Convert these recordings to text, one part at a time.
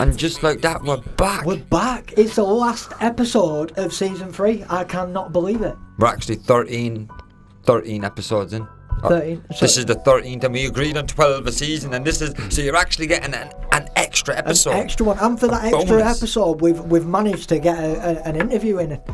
And just like that, we're back. We're back. It's the last episode of season 3. I cannot believe it. We're actually 13 episodes in. 13. This is the 13th, and we agreed on 12 a season, and this is so you're actually getting an extra episode. An extra one, and for that extra episode, we've managed to get an interview in it.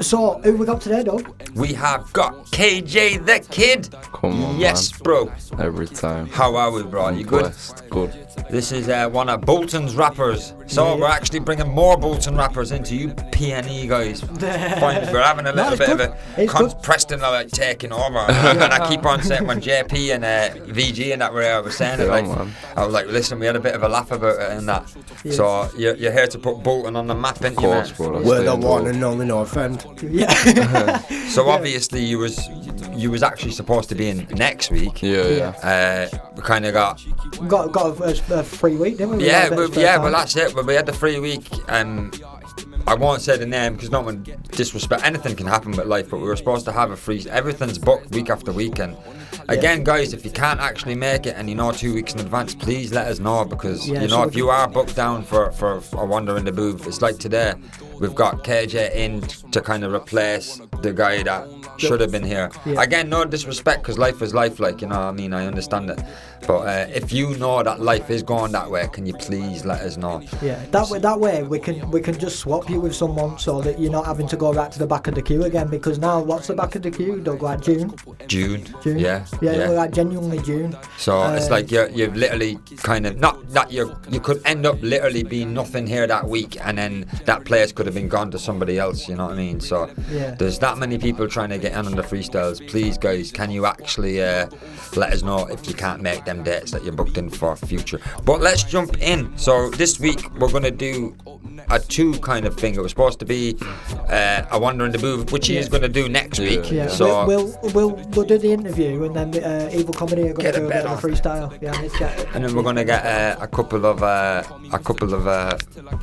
So who we got today, Doug? We have got KJ the Kid. Come on, yes, man. bro. Every time. How are we, bro? You good? Good. This is one of Bolton's rappers. So we're actually bringing more Bolton rappers into you PNE guys. Fine, we're having a little bit of a Preston are like taking over. And I keep on saying when JP and VG and that were saying it, like, I was like, listen, we had a bit of a laugh about it and that. Yeah. So you're here to put Bolton on the map, ain't you, man? We're the one and only, no offend. Yeah. So obviously you was actually supposed to be in next week. Yeah. We kind of got a free week, didn't we? Well that's it. But we had the free week. I won't say the name because no one disrespect. Anything can happen with life, but we were supposed to have a free. Everything's booked week after week, and again, guys, if you can't actually make it and you know 2 weeks in advance, please let us know because you know if you are booked down for a Wonder in the Booth, it's like today. We've got KJ in to kind of replace the guy that should have been here. Yeah. Again, no disrespect because life is life, like, you know what I mean? I understand it. But if you know that life is going that way, can you please let us know? Yeah, that way we can just swap you with someone so that you're not having to go right to the back of the queue again because now what's the back of the queue, Doug? Like June? Yeah, like genuinely June. So it's like you've literally kind of not that you could end up literally being nothing here that week and then that place could have been gone to somebody else, you know what I mean? So there's that many people trying to get in on the freestyles. Please guys, can you actually let us know if you can't make them dates that you're booked in for future. But let's jump in. So this week we're going to do a 2 kind of thing. It was supposed to be a Wonder in the Booth, which he is going to do next week. Yeah. So we'll do the interview and then Evil Comedy are going to do a bit of a freestyle. Yeah, and then we're going to get a couple of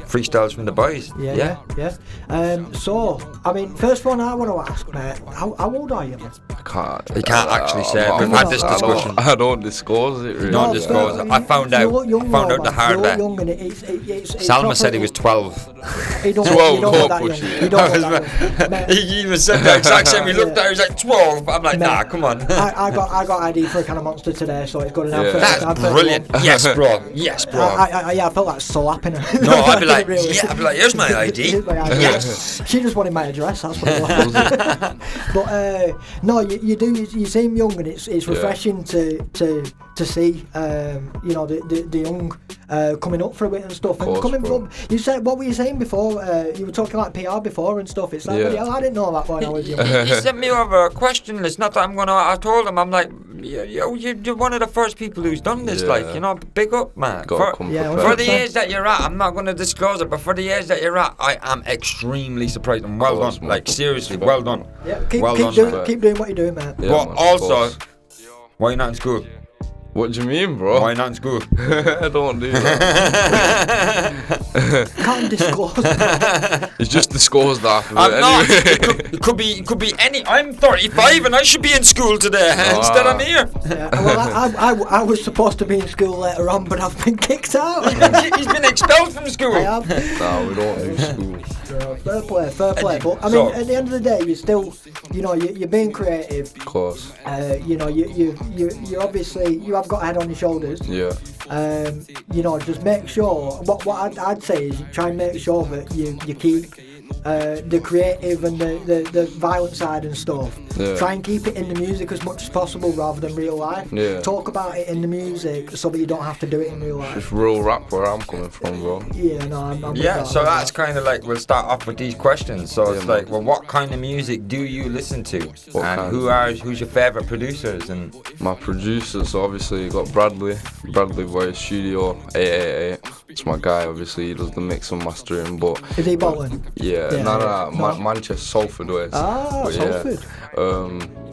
freestyles from the boys. Yeah. So I mean, first one I want to ask, mate. How old are you? You can't actually say. We've had this discussion. I don't disclose it. Really. Don't disclose it. I found out the hard way. Salma said he was 12. He don't 12. Don't push it. He even said the exact same. He looked at. He was like 12. I'm like, nah, come on. I got ID for a can of Monster today, so it's good enough. That's brilliant. Yes, bro. I felt like slapping her. No, I'd be like, I'd be like, here's my ID. Yes. She just wanted my address. That's what it was. But no, you seem young, and it's refreshing to see the young coming up for a bit and stuff. And coming from, you said, what were you saying before? You were talking like PR before and stuff. It's like, I didn't know that when I was young. He sent me over a question list. Not that I told him, I'm like, you're one of the first people who's done this. Like, you know, big up, man. For the age that you're at, I'm not going to disclose it, but for the age that you're at, I am extremely surprised and well done. Like, seriously, well done. Yeah, keep doing what you're doing, man. Yeah, but also, why are you not in school? What do you mean, bro? Why not in school? I don't do that. Can't disclose that. It's just disclosed after I'm not. Anyway. It could be any. I'm 35 and I should be in school today. Instead I'm here. Yeah, well, I was supposed to be in school later on, but I've been kicked out. He's been expelled from school. I have. No, we don't do school. Fair play. But I mean, at the end of the day, you're still, you're being creative. Of course. You obviously you have got a head on your shoulders. Yeah. Just make sure. What I'd say is try and make sure that you keep the creative and the violent side and stuff. Yeah. Try and keep it in the music as much as possible rather than real life. Yeah. Talk about it in the music so that you don't have to do it in real life. It's real rap where I'm coming from, bro. Yeah, no, I'm yeah, so that's kind of like, we'll start off with these questions. So it's like, well, what kind of music do you listen to? Who's your favourite producers? And my producers, obviously, you got Bradley Boy Studio 888. It's my guy, obviously, he does the mix and mastering, but... Is he Bolton? Yeah, no. Manchester, Salford West. Salford.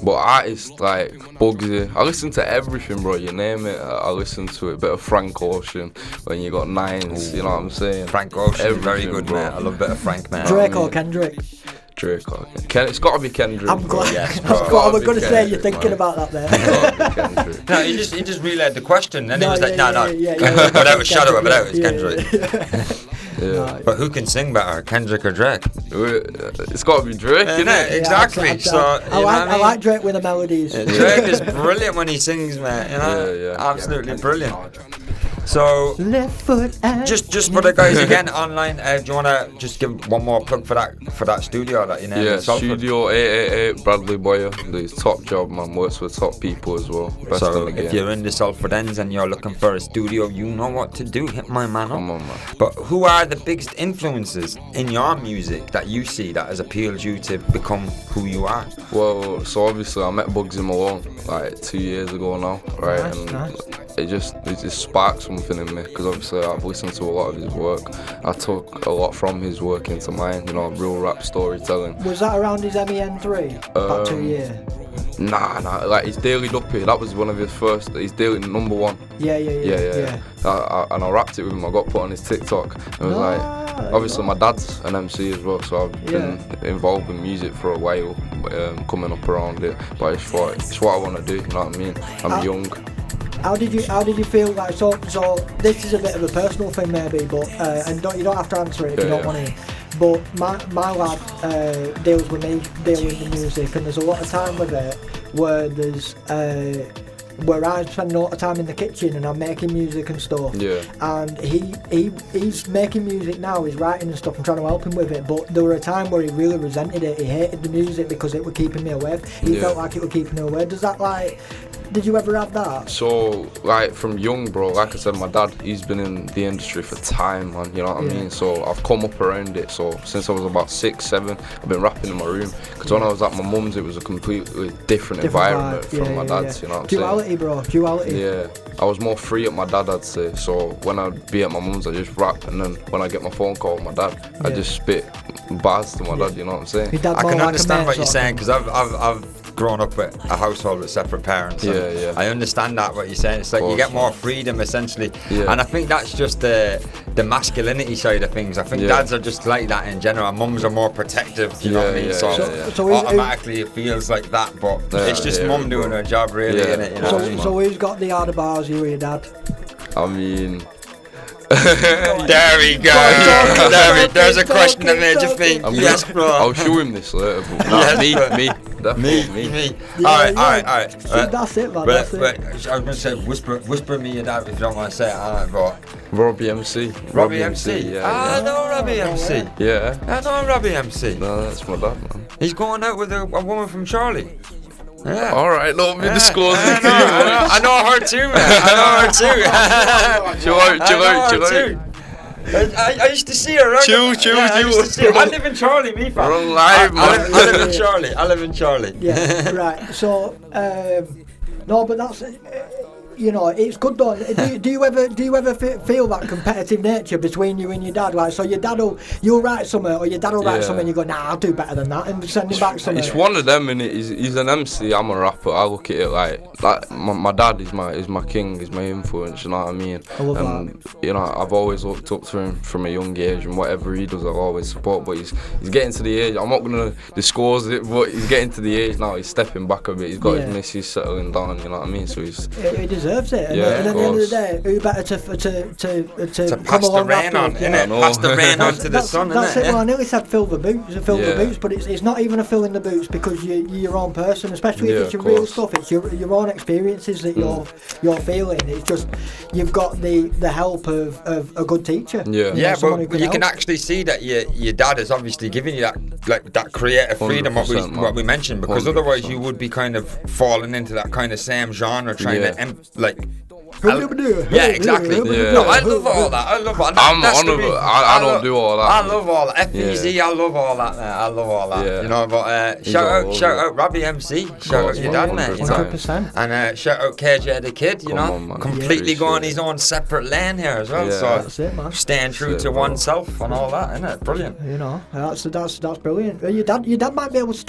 But artists like Bugsy, I listen to everything, bro, you name it, I listen to it. Bit of Frank Ocean, when you got Nines, you know what I'm saying? Frank Ocean, very good, bro. Man. I love a bit of Frank, man. Drake or Kendrick? Drake or it's got to be Kendrick. I'm glad. Yes, I bro. thought I was going to say Kendrick, you're thinking man. about that there. It's gotta be Kendrick. No, he just relayed the question, and No, he was like, no, yeah. without a shadow of a doubt, it's Yeah, Kendrick. Yeah. But who can sing better, Kendrick or Drake? It's got to be Drake, Yeah, innit? exactly. So I like Drake with the melodies. Drake is brilliant when he sings, man. You know, Yeah. absolutely brilliant. So, Left foot and just for the guys again online, do you wanna just give one more plug for that studio that you named? Yeah, in Salford? Studio 888, Bradley Boyer. His top job, man. Works with top people as well. Best So in the if game. you're in the Salford ends and you're looking for a studio, you know what to do. Hit my man up. Come on, man. But who are the biggest influences in your music that you see that has appealed you to become who you are? Well, so obviously I met Bugsy Malone like 2 years ago now, right? Nice, and nice. it just sparked something in me because obviously I've listened to a lot of his work. I took a lot from his work into mine, you know, real rap storytelling. Was that around his MEN3? About 2 years? Nah, like his Daily Duppy, that was one of his first, his Daily number one. Yeah. And I rapped it with him, I got put on his TikTok. It was like, obviously my dad's an MC as well, so I've been involved in music for a while, coming up around it. But it's what I want to do, you know what I mean? I'm young. How did you feel like so this is a bit of a personal thing maybe, but and you don't have to answer it if you don't want to. But my lad deals with me dealing with music, and there's a lot of time with it where there's where I spend a lot of time in the kitchen and I'm making music and stuff. Yeah. And he's making music now, he's writing and stuff, I'm trying to help him with it, but there were a time where he really resented it, he hated the music because it was keeping me away. He felt like it was keeping me away. Does that did you ever have that? So, like, from young, bro, like I said, my dad, he's been in the industry for time, man, you know what I mean? So, I've come up around it. So, since I was about 6, 7, I've been rapping in my room. Because when I was at my mum's, it was a completely different environment from my dad's, you know what I'm Duality, saying? bro, duality. Yeah, I was more free at my dad, I'd say. So, when I'd be at my mum's, I just rap. And then when I get my phone call with my dad, I just spit bars to my dad, you know what I'm saying? Your dad I more can like a understand mate what you're sort of saying because I've grown up with a household with separate parents. And Yeah. I understand that what you're saying. It's like you get more freedom essentially, Yeah. and I think that's just the masculinity side of things. I think dads are just like that in general. And mums are more protective. You know what I mean? So automatically it feels like that, but it's just mum doing her job, really, innit? You know what I mean? So who's got the harder bars, you or your dad? I mean... There we go. There's a question that made you think. Yes, bro. I'll show him this later. But nah, me. Alright. That's it, man. That's it. I was going to say, whisper me your dad if you don't want to say it, alright, but... Robbie MC. Robbie MC? I know Robbie MC. Yeah. I know Robbie MC. No, that's my dad, man. He's going out with a woman from Charlie. Yeah. Alright, don't be disclosing too much. I know her too, man. I know her too. Chill out. I used to see her. Chill. I live in Charlie, me fam. We're on live, man. I live in Charlie. Yeah, right. So, no, but that's you know, it's good though. Do you ever feel that competitive nature between you and your dad? Like, so you'll write something, or your dad will write something, and you go, nah, I'll do better than that, and send him back something. It's one of them, innit? He's an MC, I'm a rapper. I look at it like my dad is my king, he's my influence, you know what I mean? I love and you know, I've always looked up to him from a young age, and whatever he does, I'll always support. But he's getting to the age. I'm not gonna disclose it, but he's getting to the age now. He's stepping back a bit. He's got his missus settling down, you know what I mean? So he deserves it. And, Yeah, and at the end of the day, who better to come pass the along rain on, after? innit? Pass the rain on to the sun, That's innit? it. Well, I nearly said fill the boots, but it's not even a fill in the boots because you're your own person, especially if it's your real stuff. It's your own experiences that you're feeling. It's just you've got the help of a good teacher. Yeah, but you can actually see that your dad is obviously giving you that creative freedom, what we mentioned, because 100%. otherwise you would be kind of falling into that kind of same genre, trying to yeah, exactly. Yeah. No, I love all that. I don't do all that. I love all that. FEZ, I love all that, man. I love all that. Yeah. You know, but shout out Robbie MC. Shout out your dad, man. 100%. And shout out KJThaKid, you know. on, man. Completely going Appreciate his own separate lane here as well. Yeah. So That's it, man. staying true That's to it, bro. oneself and all that, isn't it? Brilliant. You know, that's brilliant. Your dad might be able to